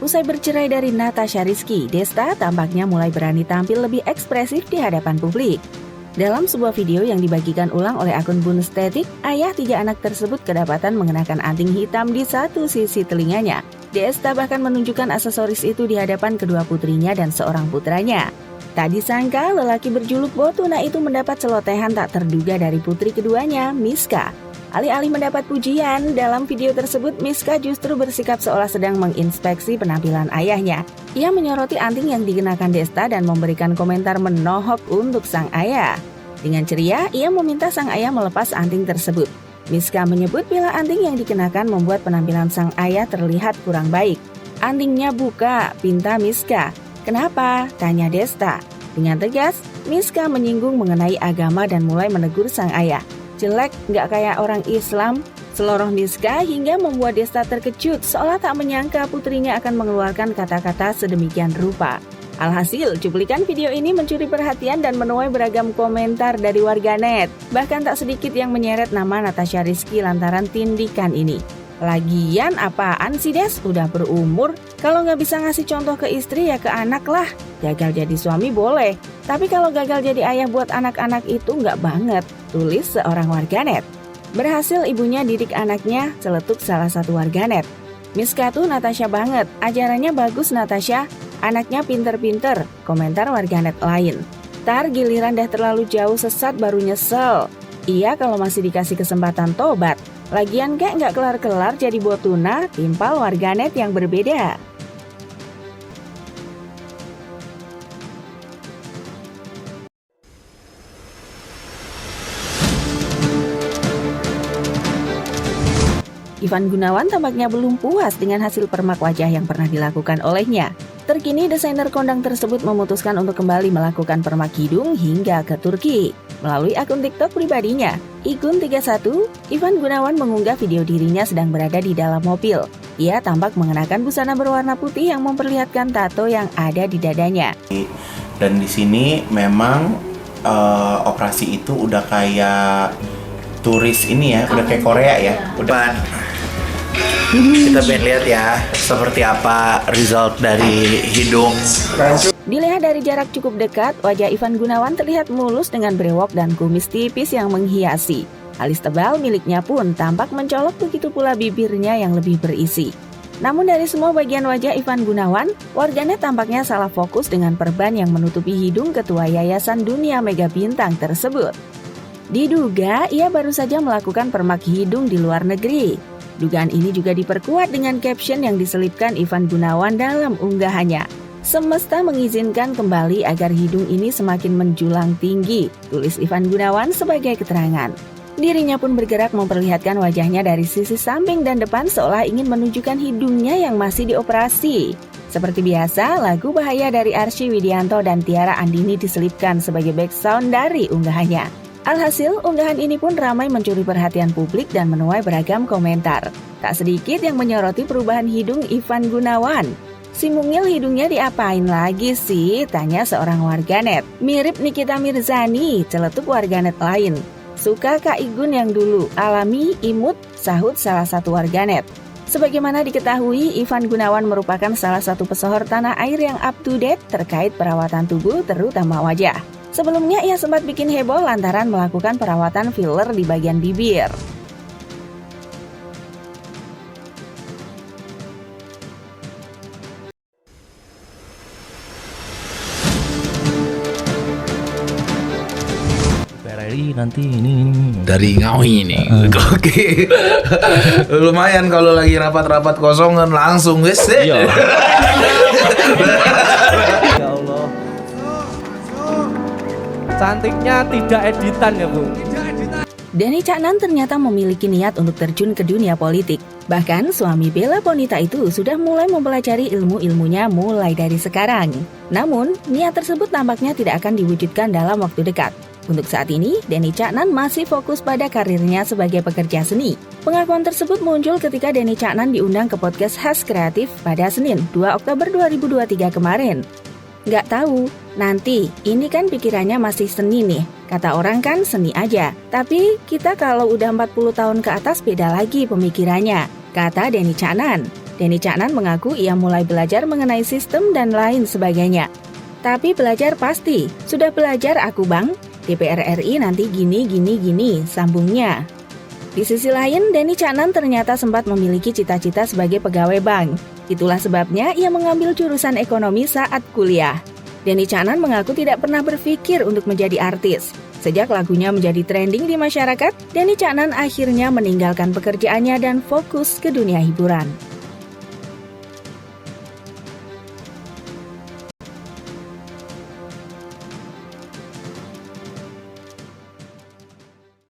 Usai bercerai dari Natasha Rizky, Desta tampaknya mulai berani tampil lebih ekspresif di hadapan publik. Dalam sebuah video yang dibagikan ulang oleh akun Bunestetik, ayah 3 anak tersebut kedapatan mengenakan anting hitam di satu sisi telinganya. Desta bahkan menunjukkan aksesoris itu di hadapan kedua putrinya dan seorang putranya. Tak disangka, lelaki berjuluk Botuna itu mendapat celotehan tak terduga dari putri keduanya, Miska. Alih-alih mendapat pujian, dalam video tersebut Miska justru bersikap seolah sedang menginspeksi penampilan ayahnya. Ia menyoroti anting yang dikenakan Desta dan memberikan komentar menohok untuk sang ayah. Dengan ceria, ia meminta sang ayah melepas anting tersebut. Miska menyebut bila anting yang dikenakan membuat penampilan sang ayah terlihat kurang baik. "Antingnya buka," pinta Miska. "Kenapa?" tanya Desta. Dengan tegas, Miska menyinggung mengenai agama dan mulai menegur sang ayah. "Jelek, nggak kayak orang Islam." Seloroh Miska hingga membuat Desta terkejut seolah tak menyangka putrinya akan mengeluarkan kata-kata sedemikian rupa. Alhasil, cuplikan video ini mencuri perhatian dan menuai beragam komentar dari warganet. Bahkan tak sedikit yang menyeret nama Natasha Rizky lantaran tindikan ini. "Lagian apaan sih Des? Udah berumur, kalau nggak bisa ngasih contoh ke istri ya ke anak lah. Gagal jadi suami boleh, tapi kalau gagal jadi ayah buat anak-anak itu nggak banget," tulis seorang warganet. "Berhasil ibunya didik anaknya," celetuk salah satu warganet. "Miska tuh Natasha banget, ajarannya bagus Natasha, anaknya pinter-pinter," komentar warganet lain. "Tar giliran dah terlalu jauh sesat baru nyesel. Iya kalau masih dikasih kesempatan tobat. Lagian kayak nggak kelar-kelar jadi Botuna," timpal warganet yang berbeda. Ivan Gunawan tampaknya belum puas dengan hasil permak wajah yang pernah dilakukan olehnya. Terkini, desainer kondang tersebut memutuskan untuk kembali melakukan permak hidung hingga ke Turki. Melalui akun TikTok pribadinya, Igun31, Ivan Gunawan mengunggah video dirinya sedang berada di dalam mobil. Ia tampak mengenakan busana berwarna putih yang memperlihatkan tato yang ada di dadanya. Dan di sini memang operasi itu udah kayak turis ini ya, udah kayak Korea ya. Udah. Kita pengen lihat ya seperti apa result dari hidung. Dilihat dari jarak cukup dekat, wajah Ivan Gunawan terlihat mulus dengan brewok dan kumis tipis yang menghiasi. Alis tebal miliknya pun tampak mencolok, begitu pula bibirnya yang lebih berisi. Namun dari semua bagian wajah Ivan Gunawan, warganet tampaknya salah fokus dengan perban yang menutupi hidung ketua Yayasan Dunia Mega Bintang tersebut. Diduga ia baru saja melakukan permak hidung di luar negeri. Dugaan ini juga diperkuat dengan caption yang diselipkan Ivan Gunawan dalam unggahannya. "Semesta mengizinkan kembali agar hidung ini semakin menjulang tinggi," tulis Ivan Gunawan sebagai keterangan. Dirinya pun bergerak memperlihatkan wajahnya dari sisi samping dan depan seolah ingin menunjukkan hidungnya yang masih dioperasi. Seperti biasa, lagu Bahaya dari Arsy Widianto dan Tiara Andini diselipkan sebagai background dari unggahannya. Alhasil, unggahan ini pun ramai mencuri perhatian publik dan menuai beragam komentar. Tak sedikit yang menyoroti perubahan hidung Ivan Gunawan. "Si mungil hidungnya diapain lagi sih?" tanya seorang warganet. "Mirip Nikita Mirzani," celetuk warganet lain. "Suka Kak Igun yang dulu, alami, imut," sahut salah satu warganet. Sebagaimana diketahui, Ivan Gunawan merupakan salah satu pesohor tanah air yang up to date terkait perawatan tubuh terutama wajah. Sebelumnya ia sempat bikin heboh lantaran melakukan perawatan filler di bagian bibir. PRRI nanti ini dari Ngawi ini. Oke. Lumayan kalau lagi rapat-rapat kosongan langsung wes deh. Iya. Ya Allah. Cantiknya tidak editan ya, Bu. Denny Caknan ternyata memiliki niat untuk terjun ke dunia politik. Bahkan suami Bella Bonita itu sudah mulai mempelajari ilmu-ilmunya mulai dari sekarang. Namun, niat tersebut tampaknya tidak akan diwujudkan dalam waktu dekat. Untuk saat ini, Denny Caknan masih fokus pada karirnya sebagai pekerja seni. Pengakuan tersebut muncul ketika Denny Caknan diundang ke podcast Khas Kreatif pada Senin, 2 Oktober 2023 kemarin. Nggak tahu, nanti ini kan pikirannya masih seni nih. Kata orang kan seni aja, tapi kita kalau udah 40 tahun ke atas beda lagi pemikirannya, kata Denny Caknan. Denny Caknan mengaku ia mulai belajar mengenai sistem dan lain sebagainya. Tapi belajar pasti, sudah belajar aku bang, DPR RI nanti gini, sambungnya. Di sisi lain, Denny Caknan ternyata sempat memiliki cita-cita sebagai pegawai bank. Itulah sebabnya ia mengambil jurusan ekonomi saat kuliah. Denny Caknan mengaku tidak pernah berpikir untuk menjadi artis. Sejak lagunya menjadi trending di masyarakat, Denny Caknan akhirnya meninggalkan pekerjaannya dan fokus ke dunia hiburan.